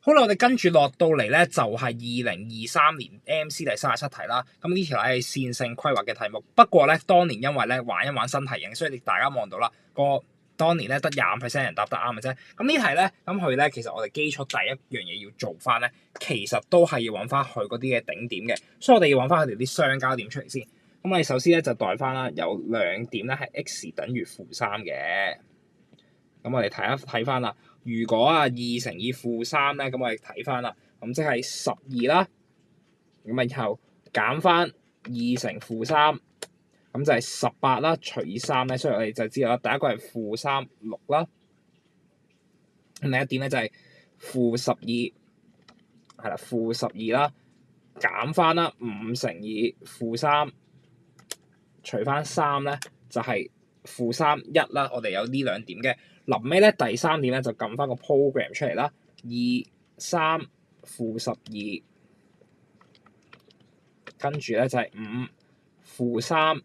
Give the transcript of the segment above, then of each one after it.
好啦，我哋跟住落到嚟咧，就係2023年 MC 第37題啦。咁呢條咧係線性規劃嘅題目，不過咧當年因為咧玩一玩新題型，所以大家望到啦，當年咧得25%人答得啱嘅啫。咁呢題咧，咁佢咧其實我哋基礎第一樣嘢要做翻咧，其實都係要揾翻佢嗰啲嘅頂點嘅，所以我哋要揾翻佢哋啲相交點出嚟先。咁我哋首先咧就代翻啦，有兩點咧係 x 等於-3嘅。咁我哋睇翻啦。如果2×2-3咧，咁我哋睇翻啦，咁即係12啦。咁啊，然後減翻2×-3，咁就係18啦。除以3咧，所以我哋就知道啦。第一個係-3，6啦。另一點咧就係-12，係啦，-12啦。減翻啦5×2-3，除翻3咧就係-1啦。我哋有呢兩點嘅。臨尾咧第三點咧就撳翻個 program 出嚟啦，2×3-12，跟住咧就係5×3-12，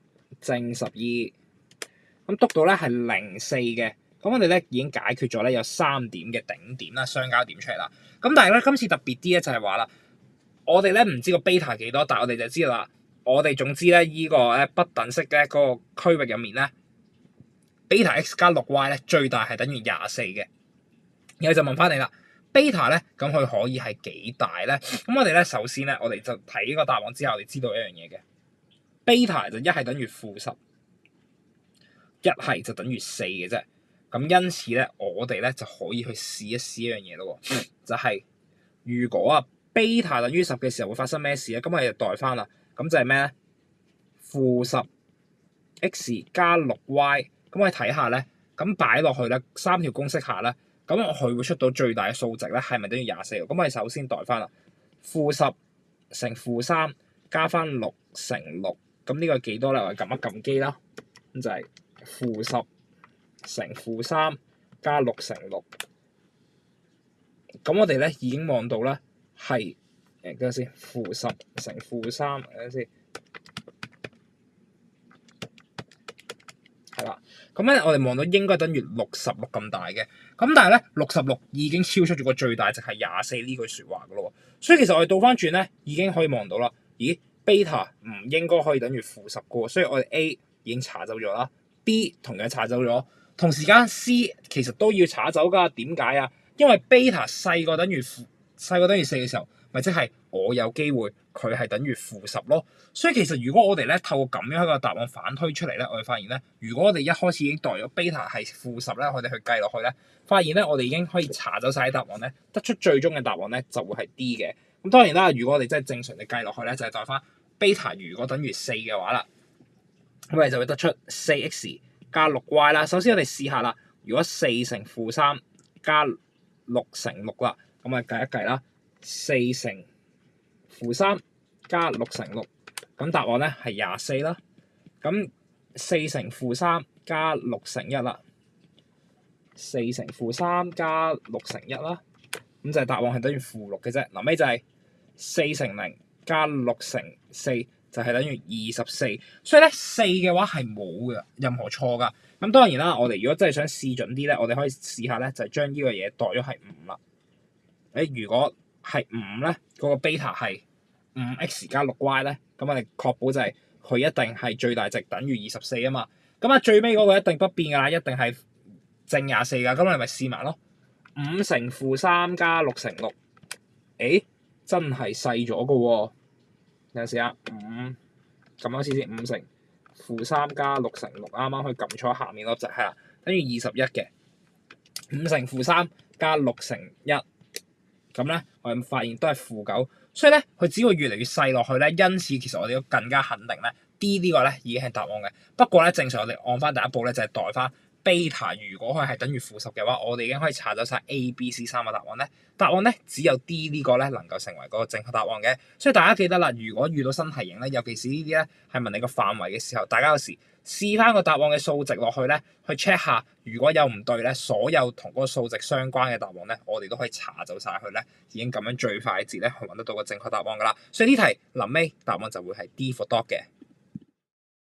咁篤到咧係0、4嘅，咁我哋咧已經解決咗咧有3點嘅頂點啦，相交點出嚟啦。咁但係咧今次特別啲咧就係話啦，我哋咧唔知個 beta 幾多，但係我哋就知道啦，我哋總之咧依個咧不等式咧嗰個區域入面咧。beta x 加6y 咧最大係等於24嘅，然後就問翻你啦，beta 咧咁佢可以係幾大咧？咁我哋咧首先咧，我哋就睇呢個答案之後，我哋知道一樣嘢嘅，beta 就一係等於-10，一係就等於4嘅啫。咁因此咧，我哋咧就可以去試一試一樣嘢咯喎，就係如果beta 等於10嘅時候會發生咩事咧？咁我哋就代翻啦，咁就係咩咧？-10x 加6y。咁我哋睇下咧，咁擺落去咧3條公式下咧，咁佢會出到最大嘅數值咧，係咪等於24？咁我哋首先代翻啦，-10乘-3加翻6乘6，咁呢個係幾多咧？我哋撳一撳機啦，咁就係-10乘-3加6乘6。咁我哋咧已經望到咧係等陣先，-10乘-3，等陣先。係啦，咁咧我哋望到應該等於66咁大嘅，咁但係咧66已經超出咗個最大值係24呢句説話噶咯喎，所以其實我哋倒翻轉咧已經可以望到啦，咦 beta 唔應該可以等於-10嘅喎，所以我哋 A 已經查走咗啦 ，B 同樣查走咗，同時間 C 其實都要查走㗎，點解啊？因為 beta 細過等於4嘅時候，咪即係我有機會佢係等於-10咯。所以其實如果我哋咧透過咁樣一個答案反推出嚟咧，我哋發現咧，如果我哋一開始已經代咗 beta 係-10咧，我哋去計落去咧，發現咧我哋已經可以查走晒啲答案咧，得出最終嘅答案咧就會係 D 嘅。咁當然啦，如果我哋真係正常地計落去咧，就係代翻 beta 如果等於4嘅話啦，咁我哋就會得出4x 加6y啦。首先我哋試下啦，如果4乘-3加6乘6啦，咁我哋計一計啦，4乘-3加6乘6。咁答案咧係24啦，咁4乘-3加6乘1啦，4乘-3加6乘1啦，咁就係答案係等於-6嘅啫。臨尾就係4乘0加6乘4就係等於24，所以咧4嘅話係冇嘅任何錯噶。咁當然啦，我哋如果真係想試準啲咧，我哋可以試下咧就係將呢個嘢代咗係5啦。如果係5咧，嗰個 beta 係5x 加6y 咧，咁我哋確保就係佢一定係最大值等於24啊嘛。咁最尾嗰個一定不變㗎啦，一定係正24㗎。咁我哋咪試埋咯，5乘-3加6乘6，真係細咗㗎喎。有陣時5撳多次先，5乘-3加6乘6，啱啱可以撳錯下面嗰隻係啦，等於21嘅。5乘-3加6乘1，咁咧我哋發現都係-9。所以咧，佢只會越嚟越細落去咧，因此其實我哋都更加肯定咧 D 呢個咧已經係答案嘅。不過咧，正常我哋按翻第一步咧，就係代翻 beta，如果佢係等於-10嘅話，我哋已經可以查走晒 A、B、C 3個答案咧。答案咧只有 D 呢個咧能夠成為嗰個正確答案嘅。所以大家記得啦，如果遇到新題型咧，尤其是呢啲咧係問你個範圍嘅時候，大家有時試翻個答案嘅數值落去咧，去 check 下，如果有唔對咧，所有同嗰個數值相關嘅答案咧，我哋都可以查走晒佢咧，已經咁樣最快捷咧去揾得到個正確答案噶啦。所以呢題臨尾答案就會係 D for dog 嘅。